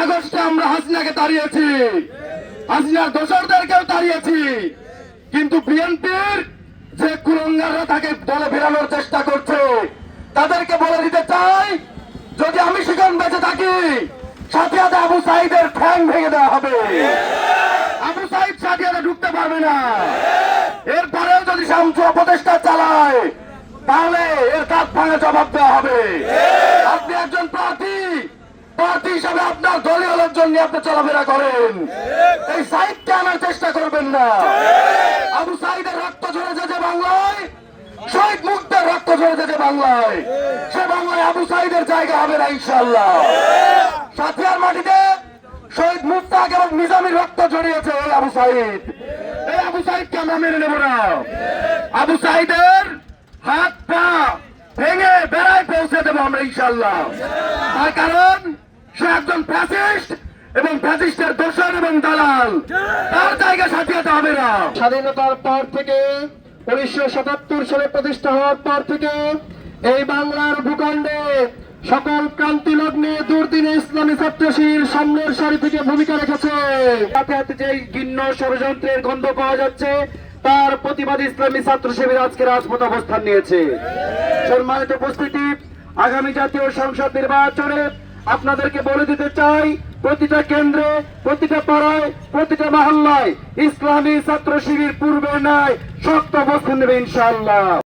আগস্টে আমরা হাসিনাকে তাড়িয়েছি, হাসিনার দোসরদেরকেও তাড়িয়েছি, কিন্তু বিএনপির যে কুলঙ্গাররা তাকে দলে ফেরানোর চেষ্টা করছে তাদেরকে বলে দিতে চাই, যদি আমি সেখানে বেঁচে থাকি সাথিয়াতে আবু সাইদের ঠ্যাং ভেঙে দেওয়া হবে। আবু সাইদ সাথিয়াতে ঢুকতে পারবে না। এরপরেও যদি শামসু অপচেষ্টা চালায় তাহলে এর কাজ ভাঙা জবাব দেওয়া হবে। আপনি একজন প্রার্থী হিসাবে আপনার দলীয় লোকজন নিয়ে আপনি চলাফেরা করেন, এই সাইদকে আনার চেষ্টা করবেন না। আবু সাইদের রক্ত ঝরেছে যে বাংলায়, শহীদ মুক্তের রক্ত ঝরেছে যে বাংলায়, সে বাংলায় আবু সাইদের জায়গা হবে না ইনশাআল্লাহ। সাথিয়ার মাটিতে শহীদ মুস্তাক এবং নিজামীর রক্ত ঝরিয়েছে এই আবু সাইদকে আমরা মেনে নেব না। আবু সাইদের হাত পা ভেঙে বেড়ায় পৌঁছে দেবো আমরা ইনশাআল্লাহ। তার কারণ সে একজন ফ্যাসিস্ট এবং ফ্যাসিস্টের দোসর এবং দালাল, তার জায়গা সাথিয়াতে হবে না। স্বাধীনতার পর থেকে 1977 সালে প্রতিষ্ঠা হওয়ার পর থেকে এই বাংলার ভূখণ্ডে সকল ক্রান্তি লগ্নে দুর্দিনে ইসলামী ছাত্র শিবির সামনের সারি থেকে ভূমিকা রেখেছে। সাথে সাথে যে ঘৃণ্য ষড়যন্ত্রের গন্ধ পাওয়া যাচ্ছে তার প্রতিবাদী ইসলামী ছাত্র শিবির আজকে রাজপথ অবস্থান নিয়েছে। সম্মানিত উপস্থিতি, আগামী জাতীয় সংসদ নির্বাচনে আপনাদেরকে বলে দিতে চাই, প্রতিটা কেন্দ্রে, প্রতিটা পাড়ায়, প্রতিটা মহল্লায় ইসলামী ছাত্র শিবির পূর্বে নাই শক্ত অবস্থান নেবে ইনশাআল্লাহ।